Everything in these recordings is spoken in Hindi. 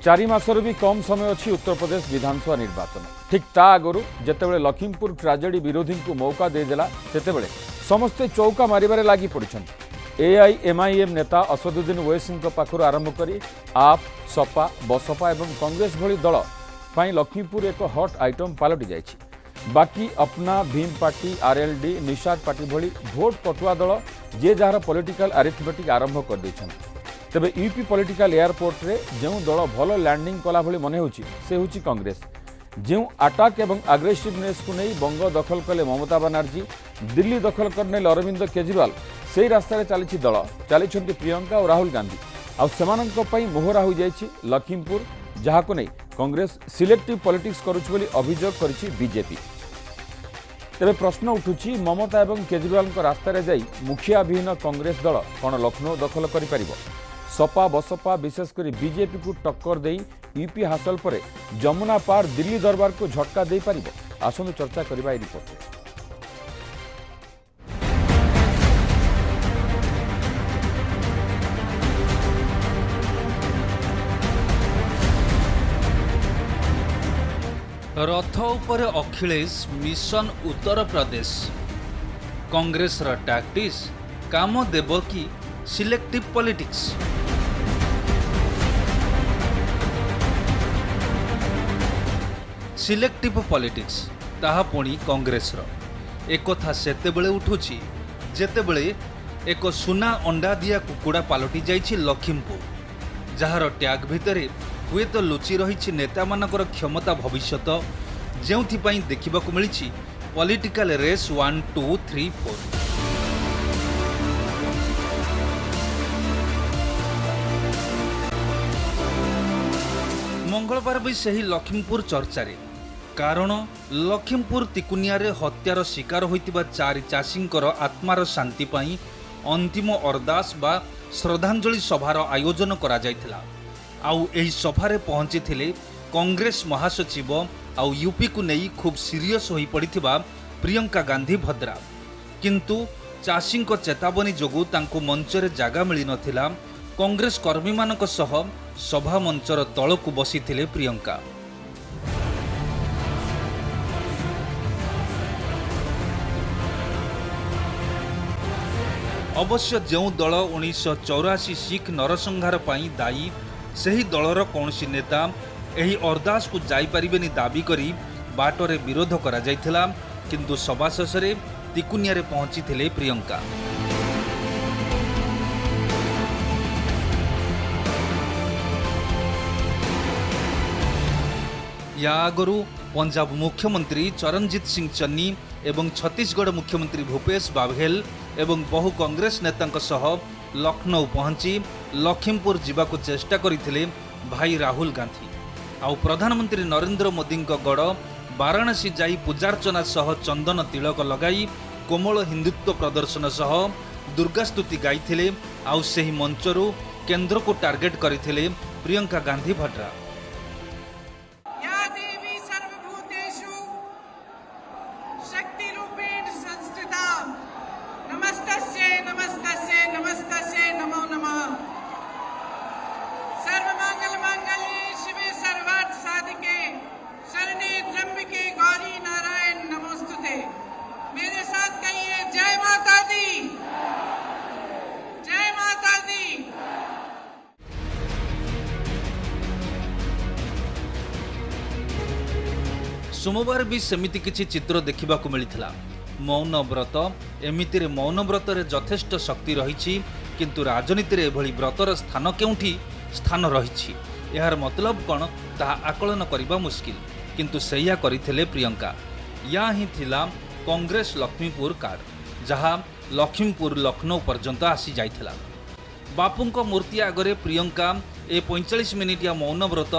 चारि मासर भी कम समय अच्छी उत्तर प्रदेश विधानसभा निर्वाचन ठीक ता आगु जितेबाला लखीमपुर ट्राजेडी विरोधी को मौका देदेला सेतेबेले समस्ते चौका मारिबारे लागी पड़िछन्ति। एआईएमआईएम नेता असदुद्दीन ओवैसी पाखु आरंभ करी आप सपा बसपा एवं कांग्रेस भली दल पाई लखीमपुर एक हॉट आइटम पलटि जाइछि। बाकी अपना Bhim party RLD Nishad party भली भोट कटुआ दल जे जार पॉलिटिकल अरिथमेटिक आरंभ कर दैछन्ति। तेबे यूपी पॉलिटिकल एयरपोर्ट रे जो दल भल लैंडिंग कला भली मन होछि से होछि कांग्रेस। जो अटैक एवं आग्रेसिवनेस को नहीं बंग दखल कले ममता बनर्जी, दिल्ली दखल करने अरविंद केजरीवाल से रास्तार चली दल चली प्रियंका और राहुल गांधी आउ मोहरा हो जाइछि लखीमपुर, जहां नहीं कांग्रेस सिलेक्टिव पॉलिटिक्स करुछि अभियोग करिछि बीजेपी। तेरे प्रश्न उठुछि ममता एवं केजरीवाल रास्तार जाई मुखिया विहीन कांग्रेस दल कौन लखनऊ दखल करि परिबो? सपा बसपा विशेषकर बीजेपी को टक्कर दे यूपी हासिल पर जमुना पार दिल्ली दरबार को झटका दे पारिबो? आसंतु चर्चा करबा ए रिपोर्ट। रथ उपर अखिलेश मिशन उत्तर प्रदेश कांग्रेस रा टैक्टिक्स काम देव कि सिलेक्टिव पॉलिटिक्स? सिलेक्टिव पॉलिटिक्स ताहा पुणी कांग्रेस रो एक कथा सेतेबेले उठुछि जेतेबेले एक सुना अंडा दिया कुकुड़ा पलटि जाइछि लखीमपुर, जहार टैग भितरे हुए तो लुचि रही नेता मानकर क्षमता भविष्यत, जेउथिपाई देखिबाकु मिलिछि पॉलिटिकल रेस 1 2 3 4। मंगलवार भी सही लखीमपुर चर्चारे, कारण लखीमपुर तिकुनिया रे हत्यार शिकार होइतिबा 4 चाषींकर आत्मार शांति पाई अंतिम अरदास बा श्रद्धांजलि सभार आयोजन करा जायथिला। आउ एही सभारे पहुंची थिले कांग्रेस महासचिव आउ यूपी को नहीं खूब सीरियस होई पड़िथिबा प्रियंका गांधी भद्रा, किंतु चाषींक चेतावनी जोगु तांको मंचरे जागा मिली नथिला। कांग्रेस कर्मी मानक सह सभा मंचर तलकु बसिथिले प्रियंका। अवश्य जो दल 1984 सिख नरसंहार पाई दायी सही दलर कौनसी नेता एही अरदास को जाई परिबेनी दाबी करी बाटरे विरोध करा जायथिला, किंतु सभा शेषे तिकुनिया रे पहुंची थिले प्रियंका। या आगरू पंजाब मुख्यमंत्री चरणजीत सिंह चन्नी एवं छत्तीसगढ़ मुख्यमंत्री भूपेश बाघेल एवं बहु कांग्रेस नेतांक सह लखनऊ पहुंची लखीमपुर जीवाकु चेष्टा करथिले भाई राहुल गांधी। आउ प्रधानमंत्री नरेंद्र मोदी गड़ वाराणसी जाई पूजार्चना सह चंदन तिलक लगाई कोमल हिंदुत्व प्रदर्शन सह दुर्गास्तुति गाइथिले। आउ सेही मंचरू केंद्र को टार्गेट करथिले प्रियंका गांधी भद्रा। सोमवार भी सेमिति किछि चित्र देखा मिलता। मौन व्रत एमितिरे मौन व्रत रे यथेष्ट शक्ति रही, किंतु राजनीति रे एभली व्रतर स्थान केउठी स्थान रही यार मतलब कौन ताहा आकलन करबा मुश्किल, किंतु सैया करिथिले प्रियंका। या ही थिला कांग्रेस लक्ष्मीपुर कार्ड, जहाँ लक्ष्मीपुर लखनऊ पर्यंत आसी जाइथिला। बापूंक मूर्ति आगरे प्रियंका ए 45 मिनिटिया मौन व्रत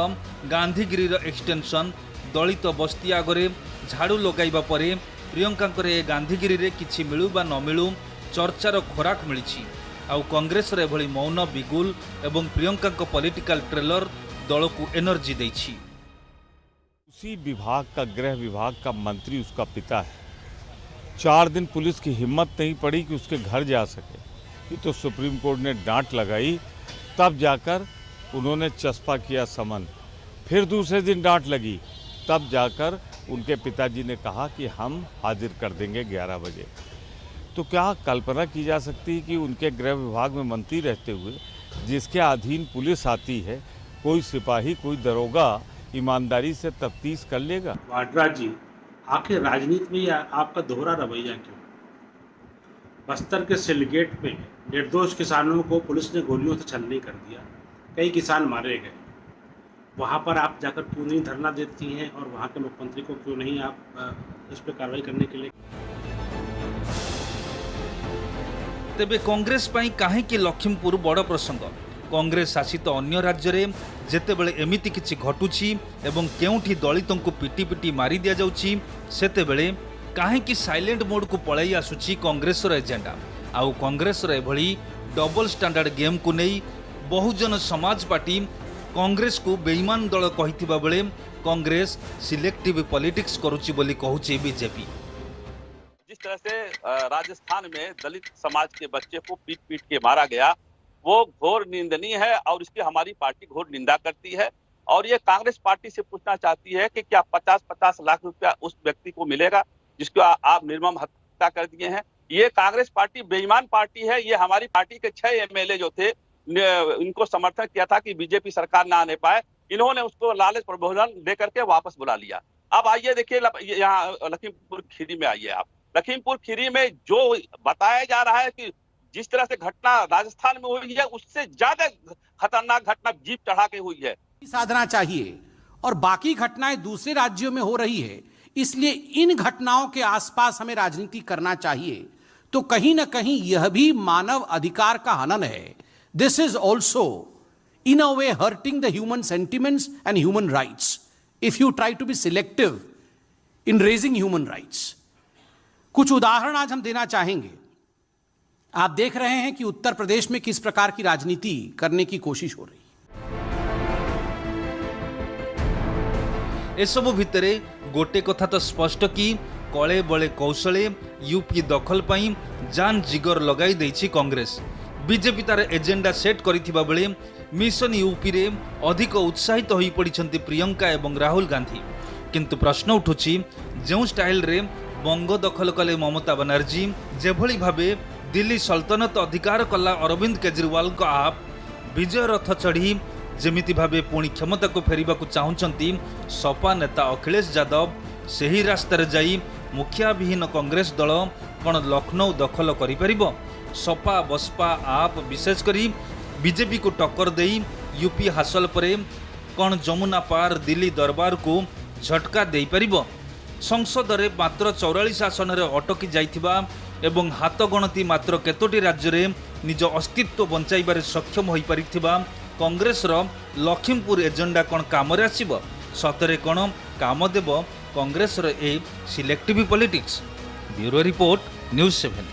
गांधीगिरी एक्सटेंशन दलित बस्ती आगरे झाड़ू लगाइबा परे प्रियंका गांधीगिरी रे किछि मिलू बा न मिलू चर्चार खोराक मिली। आउ कांग्रेस रे भली मौन बिगुल एवं प्रियंका पॉलिटिकल ट्रेलर दल को एनर्जी देछि। उसी विभाग का गृह विभाग का मंत्री उसका पिता है। 4 दिन पुलिस की हिम्मत नहीं पड़ी कि उसके घर जा सके, ये तो सुप्रीम कोर्ट ने डांट लगाई, तब जाकर उन्होंने चस्पा किया समन, फिर दूसरे दिन डांट लगी, तब जाकर उनके पिताजी ने कहा कि हम हाजिर कर देंगे 11 बजे। तो क्या कल्पना की जा सकती है कि उनके गृह विभाग में मंत्री रहते हुए जिसके अधीन पुलिस आती है, कोई सिपाही कोई दरोगा ईमानदारी से तफ्तीश कर लेगा? वाड्रा जी, आखिर राजनीति में आपका दोहरा रवैया क्यों? बस्तर के सिलगेट में निर्दोष किसानों को पुलिस ने गोलियों से छलनी कर दिया, कई किसान मारे गए। वहाँ पर आप जाकर क्यों नहीं धरना देती हैं और वहाँ के मुख्यमंत्री को क्यों नहीं आप इस पर कार्रवाई करने के लिए? तेबे कांग्रेस पाई काहेकि लखीमपुर बड़ प्रसंग? कांग्रेस शासित अन्य राज्य रे जेतेबेले एमिति किछि घटुछि एवं केउठी दलितों को पिटी पिटी मारी दिया जाउछि, सेतेबेले काहेकि साइलेंट मोड को पळाई आसुछि कांग्रेसर एजेंडा। आउ कांग्रेसर एभली डबल स्टैंडर्ड गेम को नहीं बहुजन समाज पार्टी कांग्रेस को बेईमान दल कहिथिबा बेले कांग्रेस सिलेक्टिव पॉलिटिक्स करुछि बोली कहूछि बीजेपी। जिस तरह से राजस्थान में दलित समाज के बच्चे को पीट पीट के मारा गया, वो घोर निंदनीय है और इसकी हमारी पार्टी घोर निंदा करती है। और ये कांग्रेस पार्टी से पूछना चाहती है कि क्या 50-50 लाख रुपया उस व्यक्ति को मिलेगा जिसको आप निर्मम हत्या कर दिए हैं? ये कांग्रेस पार्टी बेईमान पार्टी है। ये हमारी पार्टी के 6 एमएलए जो थे, इनको समर्थन किया था कि बीजेपी सरकार ना आने पाए, इन्होंने उसको लालच प्रलोभन दे करके वापस बुला लिया। अब आइए देखिए, यहाँ लखीमपुर खीरी में आइए आप। लखीमपुर खीरी में जो बताया जा रहा है कि जिस तरह से घटना राजस्थान में हुई है, उससे ज्यादा खतरनाक घटना जीप चढ़ा के हुई है। साधना चाहिए और बाकी घटनाएं दूसरे राज्यों में हो रही है, इसलिए इन घटनाओं के आसपास हमें राजनीति करना चाहिए। तो कहीं ना कहीं यह भी मानव अधिकार का हनन है। This is also in a way hurting the human sentiments and human rights if you try to be selective in raising human rights. कुछ उदाहरण आज हम देना चाहेंगे। आप देख रहे हैं कि उत्तर प्रदेश में किस प्रकार की राजनीति करने की कोशिश हो रही है। एसबु भितरे गोटे कथा तो स्पष्ट कि कले बले कौशले यूपी दखल पाई जान जिगर लगाई देछि कांग्रेस। बीजेपी तार एजेंडा सेट करिथिबा बेले मिशन यूपी रे अधिक उत्साहित होई पड़िछंती प्रियंका एवं राहुल गांधी। किंतु प्रश्न उठुछि, जो स्टाइल रे बंग दखल कले ममता बनर्जी, जेभली भावे दिल्ली सल्तनत अधिकार कला अरविंद केजरीवाल को आप विजय रथ चढ़ी जेमिति भावे पुणी क्षमता को फेरिबा को चाहुचंती सपा नेता अखिलेश यादव, सही रास्ता रे जाई मुखिया विहीन कांग्रेस दल कौन लखनऊ दखल करि परिबो? सपा बसपा आप विशेष करी बीजेपी को टक्कर देई यूपी हासिल परे कौन जमुना पार दिल्ली दरबार को झटका दे परिबो? संसद रे मात्र 44 आसन रे अटकी जाइथिबा एवं हाथ गणति मात्र केतोटी राज्य रे निज अस्तित्व बंचाइबारे सक्षम होई परिथिबा कांग्रेस रो लखीमपुर एजेंडा कौन काम रे आसीबो? सतरे कौन काम देबो कांग्रेस रो ए selective politics? Bureau report, news 7।